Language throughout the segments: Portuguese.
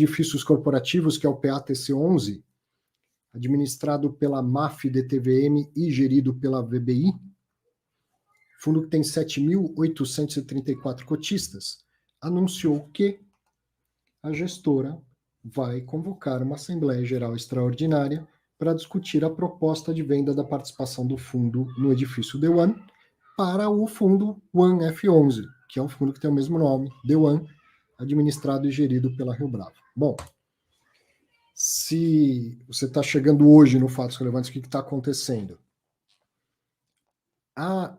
Edifícios Corporativos, que é o PATC11, administrado pela MAF-DTVM e gerido pela VBI, fundo que tem 7.834 cotistas, anunciou que a gestora vai convocar uma Assembleia Geral Extraordinária para discutir a proposta de venda da participação do fundo no edifício The One para o fundo One F11, que é um fundo que tem o mesmo nome, The One, administrado e gerido pela Rio Bravo. Bom, se você está chegando hoje no Fatos Relevantes, o que está acontecendo? A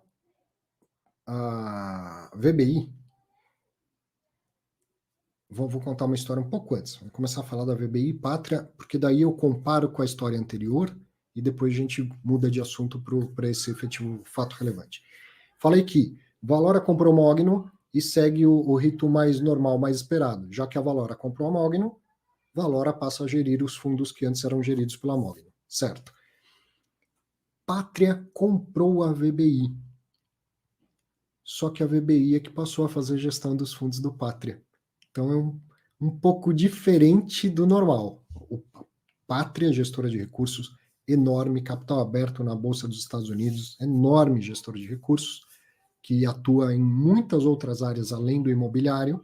VBI, vou contar uma história um pouco antes, vou começar a falar da VBI Pátria, porque daí eu comparo com a história anterior e depois a gente muda de assunto para esse efetivo fato relevante. Falei que Valora comprou Mogno e segue o rito mais normal, mais esperado. Já que a Valora comprou a Mogno, Valora passa a gerir os fundos que antes eram geridos pela Mogno, certo? Pátria comprou a VBI. Só que a VBI é que passou a fazer gestão dos fundos do Pátria. Então é um pouco diferente do normal. O Pátria, gestora de recursos, enorme, capital aberto na Bolsa dos Estados Unidos, enorme gestora de recursos, que atua em muitas outras áreas além do imobiliário,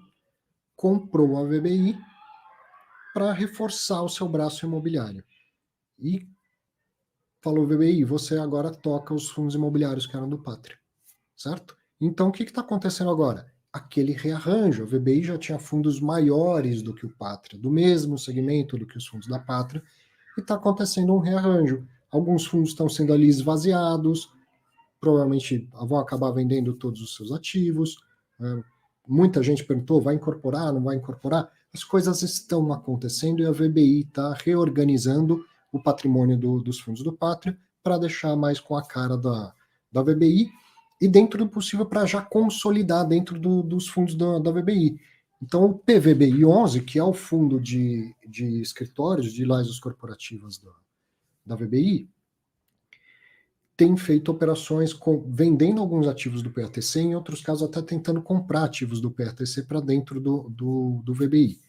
comprou a VBI para reforçar o seu braço imobiliário. E falou, VBI, você agora toca os fundos imobiliários que eram do Pátria, certo? Então, o que está acontecendo agora? Aquele rearranjo. A VBI já tinha fundos maiores do que o Pátria, do mesmo segmento do que os fundos da Pátria, e está acontecendo um rearranjo. Alguns fundos estão sendo ali esvaziados, provavelmente vão acabar vendendo todos os seus ativos. Muita gente perguntou, vai incorporar, não vai incorporar? As coisas estão acontecendo e a VBI está reorganizando o patrimônio dos fundos do Pátria para deixar mais com a cara da VBI e dentro do possível para já consolidar dentro dos fundos da VBI. Então o PVBI 11, que é o fundo de escritórios, de lajes corporativas da VBI, tem feito operações vendendo alguns ativos do PATC, em outros casos até tentando comprar ativos do PATC para dentro do VBI.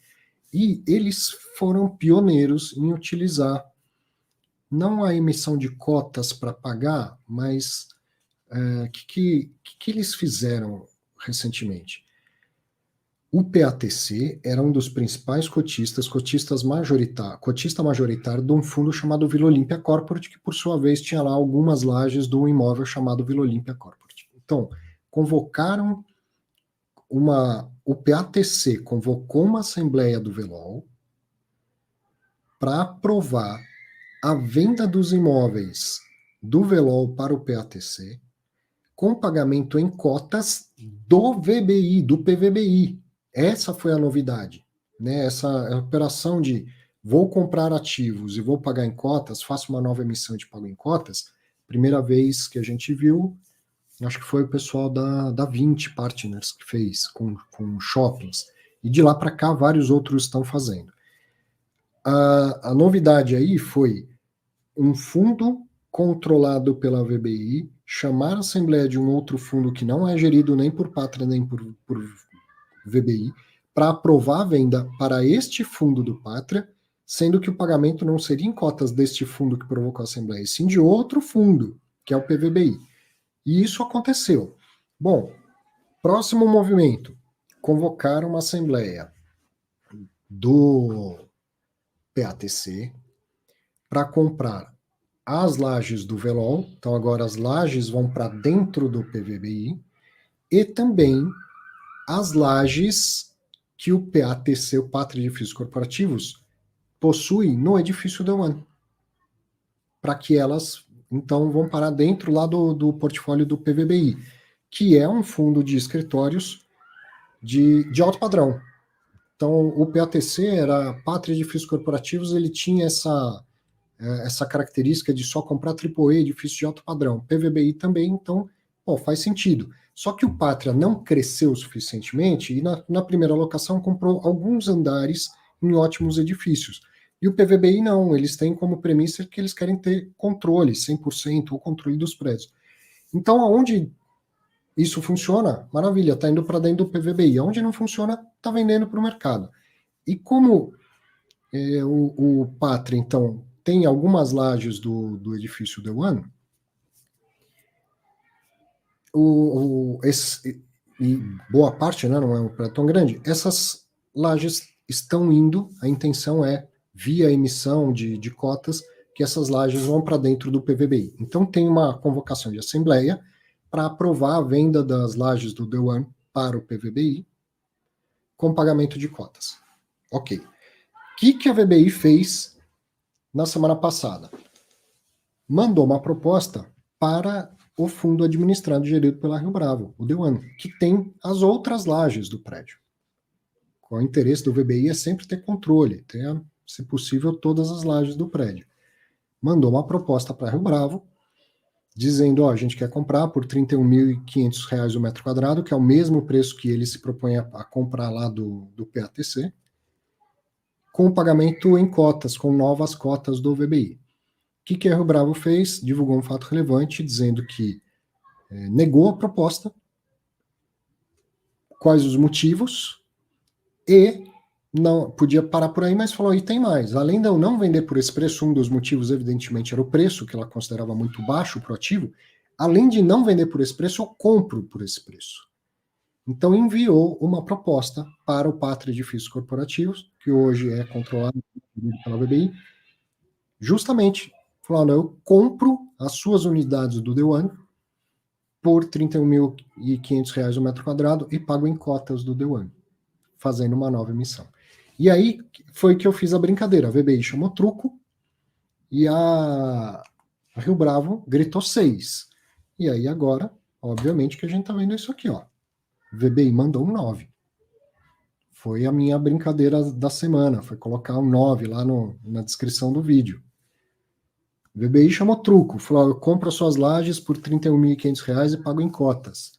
E eles foram pioneiros em utilizar não a emissão de cotas para pagar, mas o que eles fizeram recentemente? O PATC era um dos principais cotista majoritário de um fundo chamado Vila Olímpia Corporate, que por sua vez tinha lá algumas lajes de um imóvel chamado Vila Olímpia Corporate. Então, o PATC convocou uma assembleia do VELOL para aprovar a venda dos imóveis do VELOL para o PATC com pagamento em cotas do VBI, do PVBI. Essa foi a novidade, né? Essa operação de vou comprar ativos e vou pagar em cotas, faço uma nova emissão de pago em cotas, primeira vez que a gente viu, acho que foi o pessoal da 20 Partners que fez com shoppings, e de lá para cá vários outros estão fazendo. A novidade aí foi um fundo controlado pela VBI chamar a assembleia de um outro fundo que não é gerido nem por Pátria nem por VBI, para aprovar a venda para este fundo do Pátria, sendo que o pagamento não seria em cotas deste fundo que provocou a Assembleia, e sim de outro fundo, que é o PVBI. E isso aconteceu. Bom, próximo movimento, convocar uma Assembleia do PATC para comprar as lajes do VELOL, então agora as lajes vão para dentro do PVBI, e também as lajes que o PATC, o Pátria de Edifícios Corporativos, possui no edifício The One. Para que elas, então, vão parar dentro lá do portfólio do PVBI, que é um fundo de escritórios de alto padrão. Então, o PATC era Pátria de Edifícios Corporativos, ele tinha essa característica de só comprar AAA, edifício de alto padrão. PVBI também, então, faz sentido. Só que o Pátria não cresceu suficientemente e na primeira alocação comprou alguns andares em ótimos edifícios. E o PVBI não, eles têm como premissa que eles querem ter controle, 100%, o controle dos prédios. Então, aonde isso funciona, maravilha, está indo para dentro do PVBI. Aonde não funciona, está vendendo para o mercado. E como O Pátria, então, tem algumas lajes do edifício The One. E boa parte, né, não é um prédio tão grande, essas lajes estão indo, a intenção é, via emissão de cotas, que essas lajes vão para dentro do PVBI. Então tem uma convocação de assembleia para aprovar a venda das lajes do The One para o PVBI com pagamento de cotas. Ok. O que a VBI fez na semana passada? Mandou uma proposta para o fundo administrado e gerido pela Rio Bravo, o The One, que tem as outras lajes do prédio. O interesse do VBI é sempre ter controle, ter, se possível, todas as lajes do prédio. Mandou uma proposta para a Rio Bravo, dizendo, a gente quer comprar por R$ 31.500 o metro quadrado, que é o mesmo preço que ele se propõe a comprar lá do PATC, com pagamento em cotas, com novas cotas do VBI. O que a Rio Bravo fez? Divulgou um fato relevante, dizendo que negou a proposta, quais os motivos, e não podia parar por aí, mas falou, e tem mais. Além de eu não vender por esse preço, um dos motivos, evidentemente, era o preço, que ela considerava muito baixo para o ativo. Além de não vender por esse preço, eu compro por esse preço. Então, enviou uma proposta para o Pátria Edifícios Corporativos, que hoje é controlado pela VBI, justamente falando, eu compro as suas unidades do The One por R$ 31.500 o metro quadrado e pago em cotas do The One, fazendo uma nova emissão. E aí foi que eu fiz a brincadeira. A VBI chamou truco e a Rio Bravo gritou 6. E aí agora, obviamente, que a gente tá vendo isso aqui, ó. VBI mandou um 9. Foi a minha brincadeira da semana, foi colocar um 9 lá na descrição do vídeo. O VBI chamou truco, falou, eu compro as suas lajes por R$ 31.500 e pago em cotas.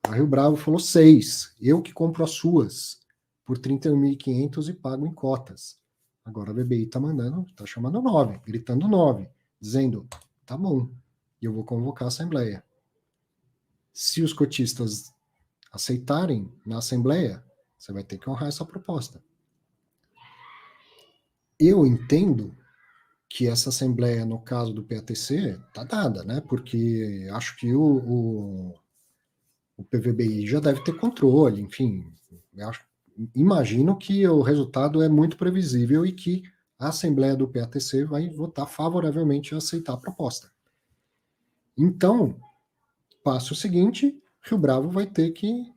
A Rio Bravo falou 6, eu que compro as suas por R$ 31.500 e pago em cotas. Agora a VBI tá chamando 9, gritando 9, dizendo, tá bom, eu vou convocar a assembleia. Se os cotistas aceitarem na assembleia, você vai ter que honrar essa proposta. Eu entendo que essa assembleia, no caso do PATC, tá dada, né? Porque acho que o PVBI já deve ter controle, enfim, imagino que o resultado é muito previsível e que a Assembleia do PATC vai votar favoravelmente a aceitar a proposta. Então, passo seguinte, Rio Bravo vai ter que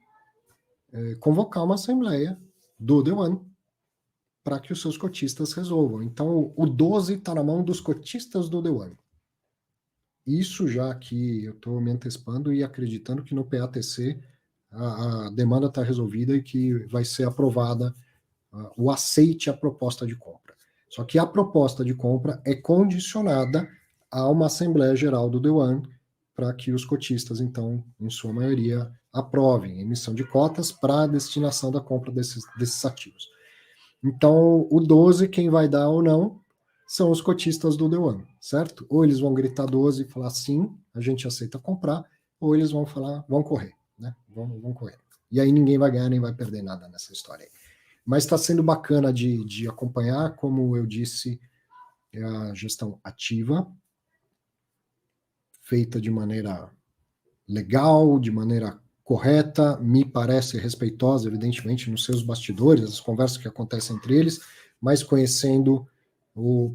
convocar uma Assembleia do The One para que os seus cotistas resolvam. Então, o 12 está na mão dos cotistas do The One. Isso já que eu estou me antecipando e acreditando que no PATC a demanda está resolvida e que vai ser aprovada o aceite à proposta de compra. Só que a proposta de compra é condicionada a uma Assembleia Geral do The One para que os cotistas, então, em sua maioria, aprovem emissão de cotas para a destinação da compra desses ativos. Então, o 12, quem vai dar ou não, são os cotistas do The One, certo? Ou eles vão gritar 12 e falar sim, a gente aceita comprar, ou eles vão falar, vão correr, né? Vão correr. E aí ninguém vai ganhar nem vai perder nada nessa história aí. Mas está sendo bacana de acompanhar, como eu disse, é a gestão ativa, feita de maneira legal, de maneira correta, me parece respeitosa, evidentemente, nos seus bastidores, as conversas que acontecem entre eles, mas conhecendo,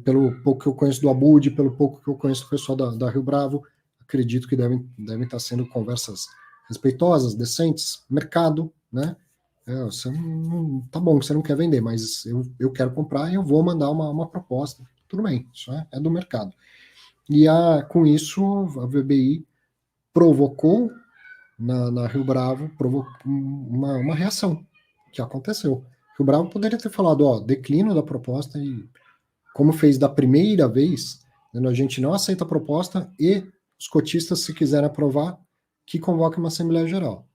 pelo pouco que eu conheço do Abud, pelo pouco que eu conheço do pessoal da Rio Bravo, acredito que devem estar sendo conversas respeitosas, decentes, mercado, né? Você não, tá bom, você não quer vender, mas eu quero comprar e eu vou mandar uma proposta. Tudo bem, isso é do mercado. E com isso, a VBI provocou na Rio Bravo uma reação que aconteceu. Rio Bravo poderia ter falado, declínio da proposta e como fez da primeira vez, a gente não aceita a proposta e os cotistas, se quiserem aprovar, que convoquem uma Assembleia Geral.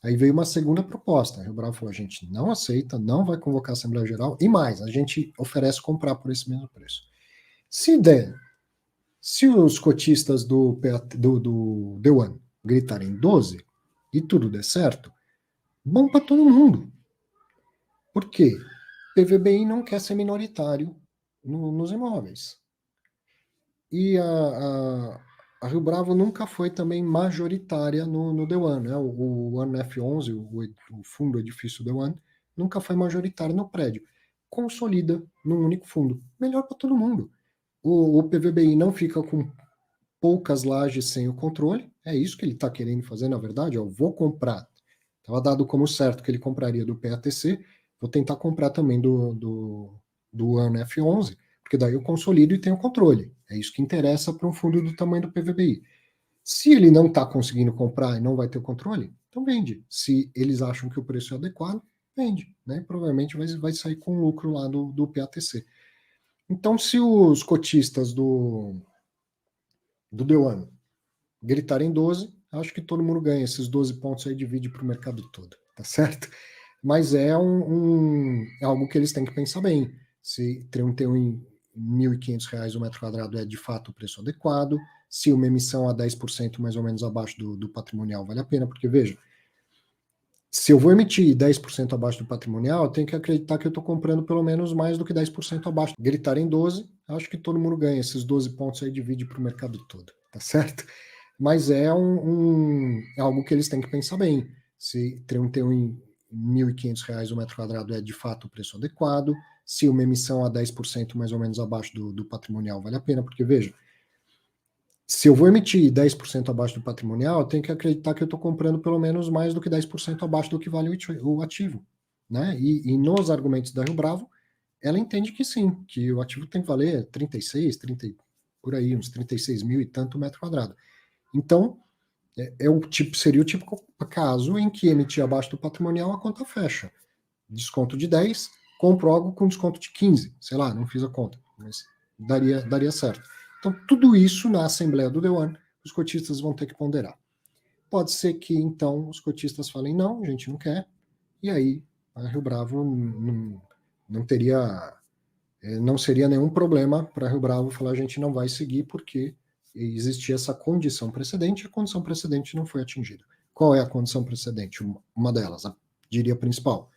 Aí veio uma segunda proposta. A Rio Bravo falou, a gente não aceita, não vai convocar a Assembleia Geral, e mais, a gente oferece comprar por esse mesmo preço. Se der, se os cotistas do The One gritarem 12 e tudo der certo, bom para todo mundo. Por quê? PVBI não quer ser minoritário nos imóveis. E a Rio Bravo nunca foi também majoritária no The One, né? O One F11, o fundo edifício The One, nunca foi majoritário no prédio. Consolida num único fundo. Melhor para todo mundo. O PVBI não fica com poucas lajes sem o controle. É isso que ele está querendo fazer, na verdade. Eu vou comprar. Estava dado como certo que ele compraria do PATC. Vou tentar comprar também do One F11, porque daí eu consolido e tenho controle. É isso que interessa para um fundo do tamanho do PVBI. Se ele não está conseguindo comprar e não vai ter o controle, então vende. Se eles acham que o preço é adequado, vende. Né? Provavelmente vai sair com lucro lá do PATC. Então, se os cotistas do The One gritarem 12, acho que todo mundo ganha. Esses 12 pontos aí divide para o mercado todo, tá certo? Mas é algo que eles têm que pensar bem. Se ter um R$ 1.500 o metro quadrado é de fato o preço adequado, se uma emissão a 10% mais ou menos abaixo do patrimonial vale a pena, porque veja, se eu vou emitir 10% abaixo do patrimonial, eu tenho que acreditar que eu estou comprando pelo menos mais do que 10% abaixo. Gritar em 12, acho que todo mundo ganha. Esses 12 pontos aí divide para o mercado todo, tá certo? Mas é algo que eles têm que pensar bem. Se ter um R$ 1.500 o metro quadrado é de fato o preço adequado, se uma emissão a 10% mais ou menos abaixo do patrimonial vale a pena, porque veja, se eu vou emitir 10% abaixo do patrimonial, eu tenho que acreditar que eu estou comprando pelo menos mais do que 10% abaixo do que vale o ativo. Né? E nos argumentos da Rio Bravo, ela entende que sim, que o ativo tem que valer 36, 30, por aí, uns 36 mil e tanto metro quadrado. Então, seria o típico caso em que emitir abaixo do patrimonial, a conta fecha. Desconto de 10, compro algo com desconto de 15, sei lá, não fiz a conta, mas daria certo. Então, tudo isso na Assembleia do The One, os cotistas vão ter que ponderar. Pode ser que, então, os cotistas falem, não, a gente não quer, e aí a Rio Bravo não seria nenhum problema para a Rio Bravo falar, a gente não vai seguir, porque existia essa condição precedente, e a condição precedente não foi atingida. Qual é a condição precedente? Uma delas, diria principal,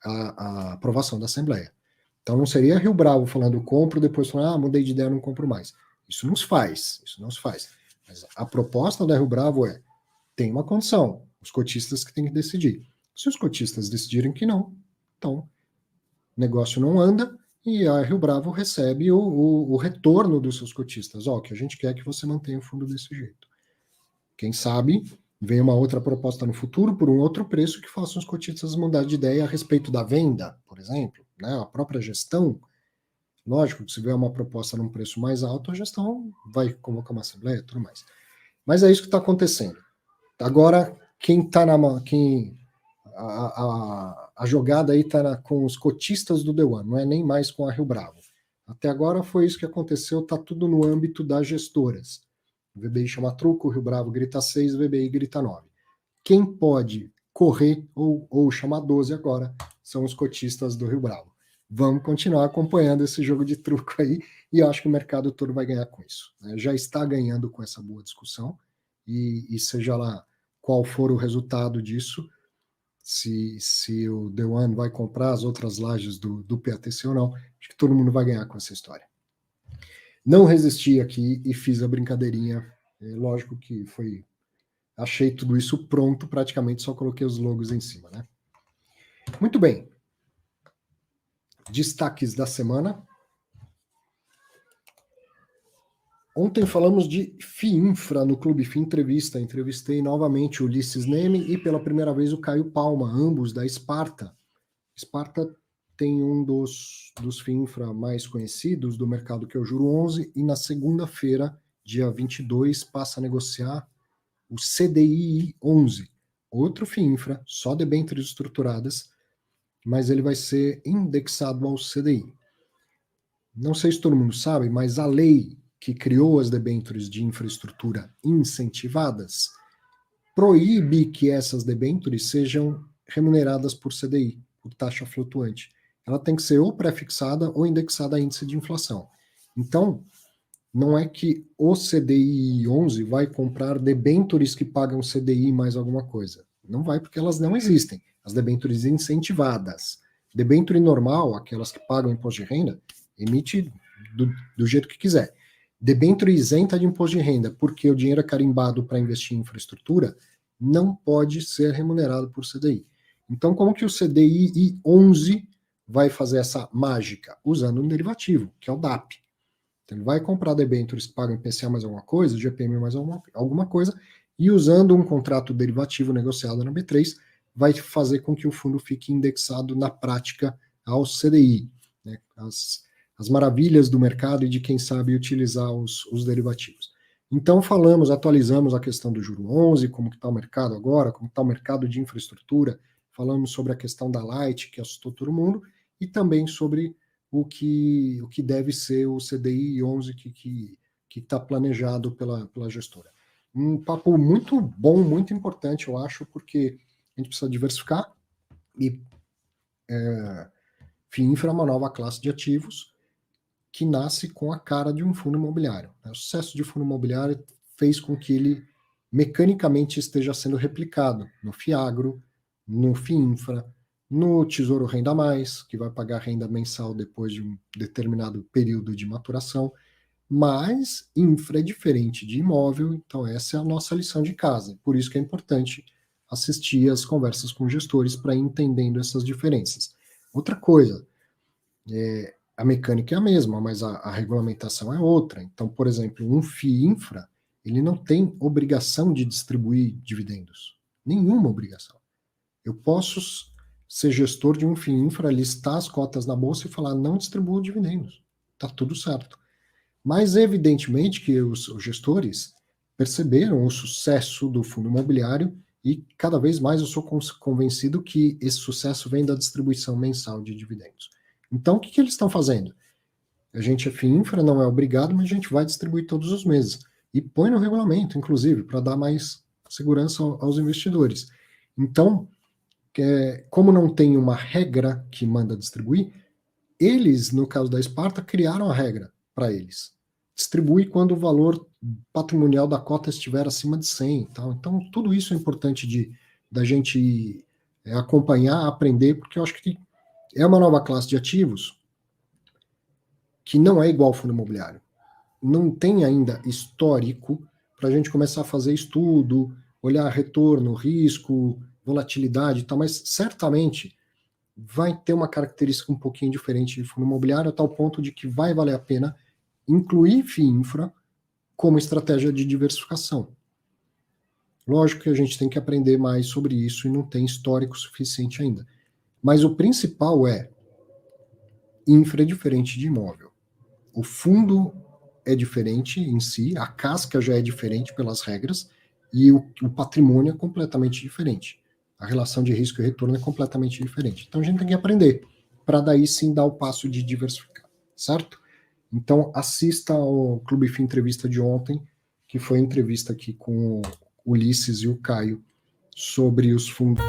a aprovação da Assembleia. Então não seria Rio Bravo falando compro, depois falando, mudei de ideia, não compro mais. Isso não se faz. Mas a proposta da Rio Bravo tem uma condição, os cotistas que têm que decidir. Se os cotistas decidirem que não, então o negócio não anda e a Rio Bravo recebe o retorno dos seus cotistas. Que a gente quer que você mantenha o fundo desse jeito. Quem sabe vem uma outra proposta no futuro por um outro preço que faça os cotistas mudar de ideia a respeito da venda, por exemplo, né? A própria gestão. Lógico que se vier uma proposta num preço mais alto, a gestão vai convocar uma assembleia e tudo mais. Mas é isso que está acontecendo. Agora, a jogada aí está com os cotistas do The One, não é nem mais com a Rio Bravo. Até agora foi isso que aconteceu, está tudo no âmbito das gestoras. O VBI chama truco, o Rio Bravo grita 6, o VBI grita 9. Quem pode correr ou chamar 12 agora são os cotistas do Rio Bravo. Vamos continuar acompanhando esse jogo de truco aí, e eu acho que o mercado todo vai ganhar com isso. Já está ganhando com essa boa discussão, e seja lá qual for o resultado disso, se o The One vai comprar as outras lajes do PATC ou não, acho que todo mundo vai ganhar com essa história. Não resisti aqui e fiz a brincadeirinha. Lógico que achei tudo isso pronto, praticamente só coloquei os logos em cima, né? Muito bem. Destaques da semana. Ontem falamos de FIINFRA no Clube FII Entrevista. Entrevistei novamente o Ulisses Neme e pela primeira vez o Caio Palma, ambos da Sparta. Sparta tem um dos FIINFRA mais conhecidos do mercado, que é o Juro 11, e na segunda-feira, dia 22, passa a negociar o CDI 11, outro FIINFRA, só debêntures estruturadas, mas ele vai ser indexado ao CDI. Não sei se todo mundo sabe, mas a lei que criou as debêntures de infraestrutura incentivadas proíbe que essas debêntures sejam remuneradas por CDI, por taxa flutuante. Ela tem que ser ou pré-fixada ou indexada a índice de inflação. Então, não é que o CDI 11 vai comprar debêntures que pagam CDI mais alguma coisa. Não vai, porque elas não existem. As debêntures incentivadas. Debênture normal, aquelas que pagam imposto de renda, emite do jeito que quiser. Debênture isenta de imposto de renda, porque o dinheiro é carimbado para investir em infraestrutura, não pode ser remunerado por CDI. Então, como que o CDI 11 vai fazer essa mágica? Usando um derivativo, que é o DAP. Então, ele vai comprar debêntures que pagam IPCA mais alguma coisa, GPM mais alguma coisa, e usando um contrato derivativo negociado na B3, vai fazer com que o fundo fique indexado na prática ao CDI, né? As maravilhas do mercado e de quem sabe utilizar os derivativos. Então atualizamos a questão do juro 11, como está o mercado agora, como está o mercado de infraestrutura, falamos sobre a questão da Light, que assustou todo mundo, e também sobre o que deve ser o CDI 11 que está planejado pela gestora. Um papo muito bom, muito importante, eu acho, porque a gente precisa diversificar e FIINFRA é uma nova classe de ativos que nasce com a cara de um fundo imobiliário. O sucesso de fundo imobiliário fez com que ele mecanicamente esteja sendo replicado no FIAGRO, no FIINFRA, no Tesouro Renda Mais, que vai pagar renda mensal depois de um determinado período de maturação, mas infra é diferente de imóvel, então essa é a nossa lição de casa. Por isso que é importante assistir as conversas com gestores para ir entendendo essas diferenças. Outra coisa, a mecânica é a mesma, mas a regulamentação é outra. Então, por exemplo, um FIINFRA, ele não tem obrigação de distribuir dividendos. Nenhuma obrigação. Eu posso ser gestor de um FIINFRA, listar as cotas na bolsa e falar, não distribuo dividendos. Tá tudo certo. Mas, evidentemente, que os gestores perceberam o sucesso do fundo imobiliário e cada vez mais eu sou convencido que esse sucesso vem da distribuição mensal de dividendos. Então, o que eles estão fazendo? A gente é FIINFRA, não é obrigado, mas a gente vai distribuir todos os meses. E põe no regulamento, inclusive, para dar mais segurança aos investidores. Então, como não tem uma regra que manda distribuir, eles, no caso da Esparta, criaram a regra para eles. Distribui quando o valor patrimonial da cota estiver acima de 100. Tal. Então, tudo isso é importante da gente acompanhar, aprender, porque eu acho que é uma nova classe de ativos que não é igual ao fundo imobiliário. Não tem ainda histórico para a gente começar a fazer estudo, olhar retorno, risco, volatilidade e tal, mas certamente vai ter uma característica um pouquinho diferente de fundo imobiliário, a tal ponto de que vai valer a pena incluir FIINFRA como estratégia de diversificação. Lógico que a gente tem que aprender mais sobre isso e não tem histórico suficiente ainda. Mas o principal infra é diferente de imóvel. O fundo é diferente em si, a casca já é diferente pelas regras e o patrimônio é completamente diferente. A relação de risco e retorno é completamente diferente. Então a gente tem que aprender para daí sim dar o passo de diversificar, certo? Então assista ao Clube FI Entrevista de ontem, que foi a entrevista aqui com o Ulisses e o Caio sobre os fundos.